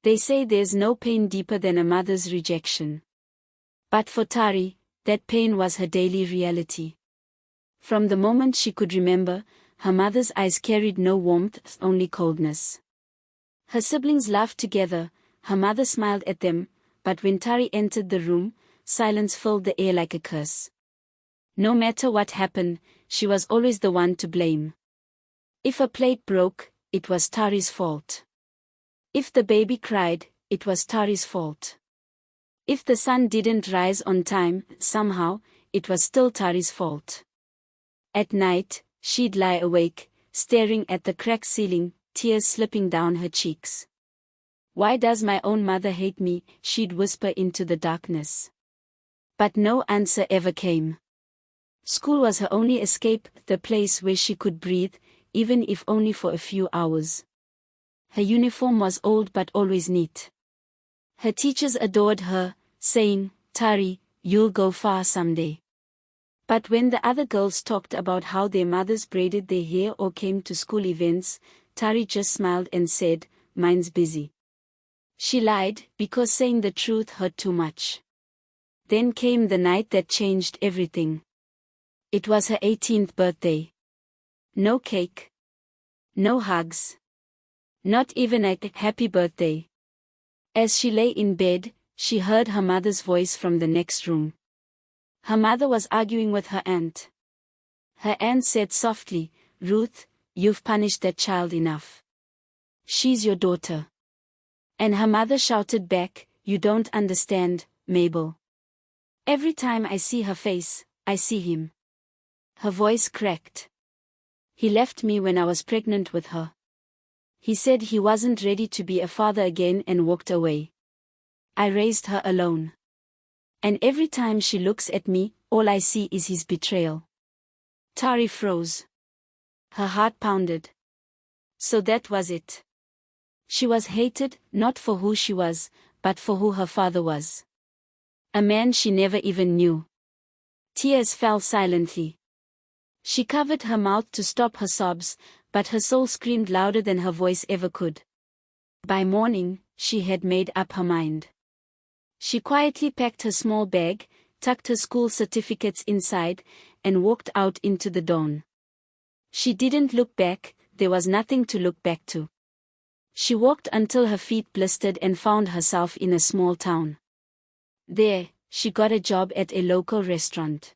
They say there's no pain deeper than a mother's rejection. But for Tari, that pain was her daily reality. From the moment she could remember, her mother's eyes carried no warmth, only coldness. Her siblings laughed together, her mother smiled at them, but when Tari entered the room, silence filled the air like a curse. No matter what happened, she was always the one to blame. If a plate broke, it was Tari's fault. If the baby cried, it was Tari's fault. If the sun didn't rise on time, somehow, it was still Tari's fault. At night, she'd lie awake, staring at the cracked ceiling, tears slipping down her cheeks. "Why does my own mother hate me?" she'd whisper into the darkness. But no answer ever came. School was her only escape, the place where she could breathe, even if only for a few hours. Her uniform was old but always neat. Her teachers adored her, saying, "Tari, you'll go far someday." But when the other girls talked about how their mothers braided their hair or came to school events, Tari just smiled and said, "Mine's busy." She lied, because saying the truth hurt too much. Then came the night that changed everything. It was her 18th birthday. No cake. No hugs. Not even a happy birthday. As she lay in bed, she heard her mother's voice from the next room. Her mother was arguing with her aunt. Her aunt said softly, "Ruth, you've punished that child enough. She's your daughter." And her mother shouted back, "You don't understand, Mabel. Every time I see her face, I see him." Her voice cracked. "He left me when I was pregnant with her. He said he wasn't ready to be a father again and walked away. I raised her alone. And every time she looks at me, all I see is his betrayal." Tari froze. Her heart pounded. So that was it. She was hated, not for who she was, but for who her father was. A man she never even knew. Tears fell silently. She covered her mouth to stop her sobs, but her soul screamed louder than her voice ever could. By morning, she had made up her mind. She quietly packed her small bag, tucked her school certificates inside, and walked out into the dawn. She didn't look back, there was nothing to look back to. She walked until her feet blistered and found herself in a small town. There, she got a job at a local restaurant.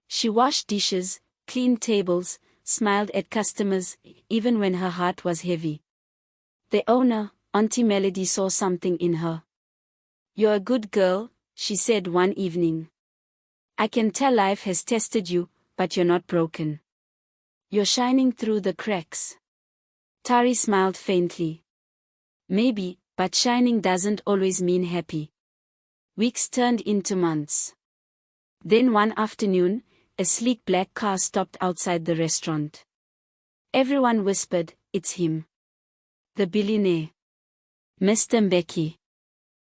She washed dishes, cleaned tables, smiled at customers, even when her heart was heavy. The owner, Auntie Melody, saw something in her. "You're a good girl," she said one evening. "I can tell life has tested you, but you're not broken. You're shining through the cracks." Tari smiled faintly. Maybe, but shining doesn't always mean happy. Weeks turned into months. Then one afternoon, a sleek black car stopped outside the restaurant. Everyone whispered, "It's him. The billionaire. Mr. Mbeki."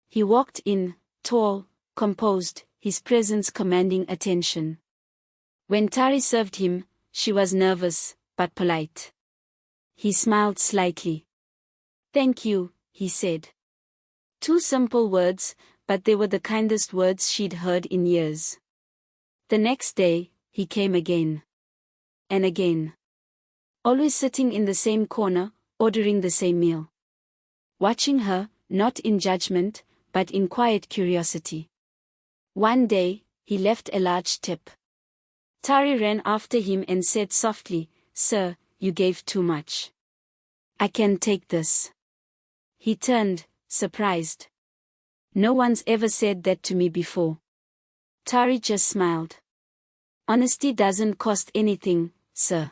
He walked in, tall, composed, his presence commanding attention. When Tari served him, she was nervous, but polite. He smiled slightly. "Thank you," he said. Two simple words, but they were the kindest words she'd heard in years. The next day, he came again. And again. Always sitting in the same corner, ordering the same meal. Watching her, not in judgment, but in quiet curiosity. One day, he left a large tip. Tari ran after him and said softly, "Sir, you gave too much. I can't take this." He turned, surprised. "No one's ever said that to me before." Tari just smiled. "Honesty doesn't cost anything, sir."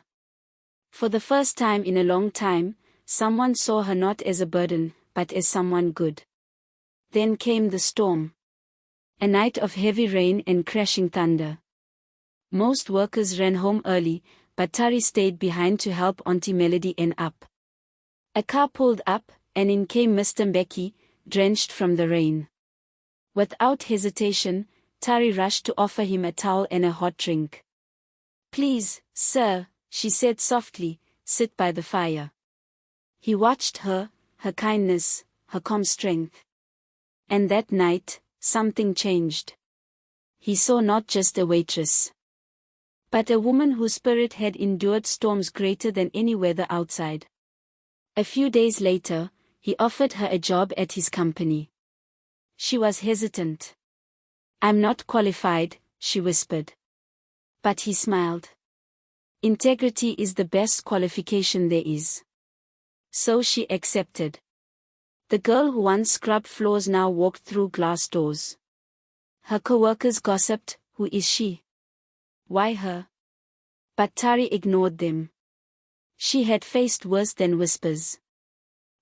For the first time in a long time, someone saw her not as a burden, but as someone good. Then came the storm. A night of heavy rain and crashing thunder. Most workers ran home early, but Tari stayed behind to help Auntie Melody end up. A car pulled up, and in came Mr. Mbeki, drenched from the rain. Without hesitation, Tari rushed to offer him a towel and a hot drink. "Please, sir," she said softly, "sit by the fire." He watched her, her kindness, her calm strength. And that night, something changed. He saw not just a waitress, but a woman whose spirit had endured storms greater than any weather outside. A few days later, he offered her a job at his company. She was hesitant. "I'm not qualified," she whispered. But he smiled. "Integrity is the best qualification there is." So she accepted. The girl who once scrubbed floors now walked through glass doors. Her co-workers gossiped, "Who is she? Why her?" But Tari ignored them. She had faced worse than whispers.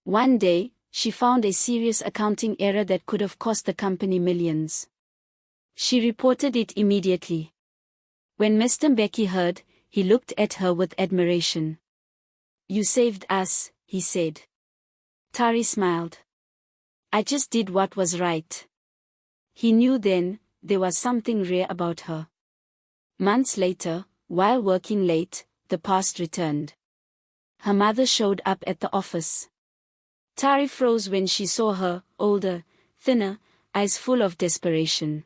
One day, she found a serious accounting error that could have cost the company millions. She reported it immediately. When Mr. Mbeki heard, he looked at her with admiration. "You saved us," he said. Tari smiled. "I just did what was right." He knew then, there was something rare about her. Months later, while working late, the past returned. Her mother showed up at the office. Tari froze when she saw her, older, thinner, eyes full of desperation.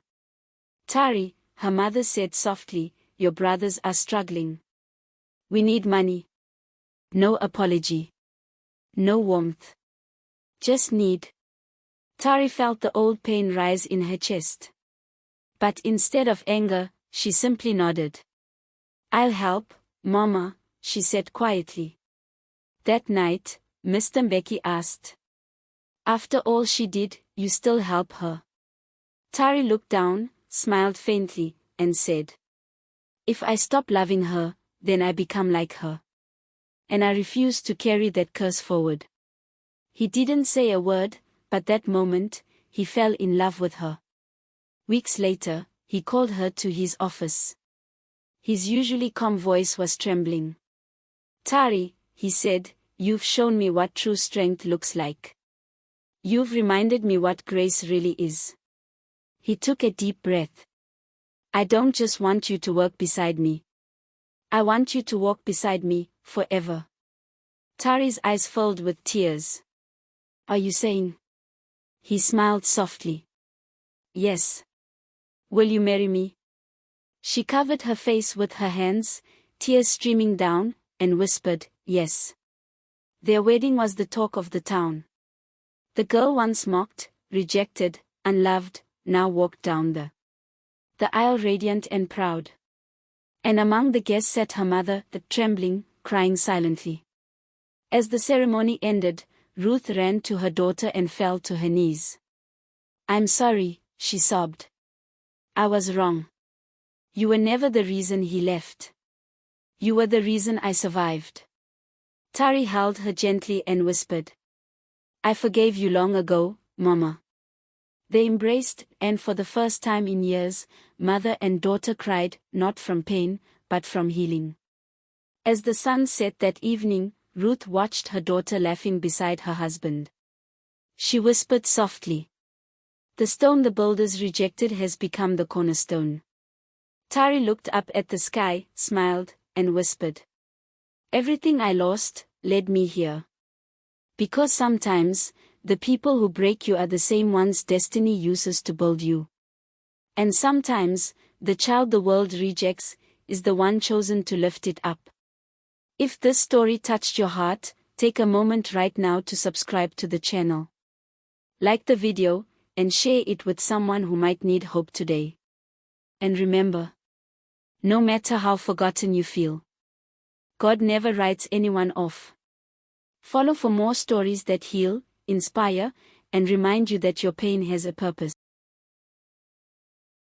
"Tari," her mother said softly, "your brothers are struggling. We need money." No apology. No warmth. Just need. Tari felt the old pain rise in her chest. But instead of anger, she simply nodded. "I'll help, Mama," she said quietly. That night, Mr. Mbeki asked, "After all she did, you still help her?" Tari looked down, smiled faintly, and said, "If I stop loving her, then I become like her. And I refuse to carry that curse forward." He didn't say a word, but that moment, he fell in love with her. Weeks later, he called her to his office. His usually calm voice was trembling. "Tari," he said, "you've shown me what true strength looks like. You've reminded me what grace really is." He took a deep breath. "I don't just want you to work beside me. I want you to walk beside me, forever." Tari's eyes filled with tears. "Are you saying?" He smiled softly. "Yes. Will you marry me?" She covered her face with her hands, tears streaming down, and whispered, "Yes." Their wedding was the talk of the town. The girl once mocked, rejected, unloved, now walked down the aisle radiant and proud. And among the guests sat her mother, trembling, crying silently. As the ceremony ended, Ruth ran to her daughter and fell to her knees. "I'm sorry," she sobbed. "I was wrong. You were never the reason he left. You were the reason I survived." Tari held her gently and whispered, "I forgave you long ago, Mama." They embraced, and for the first time in years, mother and daughter cried, not from pain, but from healing. As the sun set that evening, Ruth watched her daughter laughing beside her husband. She whispered softly, "The stone the builders rejected has become the cornerstone." Tari looked up at the sky, smiled, and whispered, "Everything I lost led me here." Because sometimes, the people who break you are the same ones destiny uses to build you. And sometimes, the child the world rejects is the one chosen to lift it up. If this story touched your heart, take a moment right now to subscribe to the channel. Like the video, and share it with someone who might need hope today. And remember, no matter how forgotten you feel, God never writes anyone off. Follow for more stories that heal, inspire, and remind you that your pain has a purpose.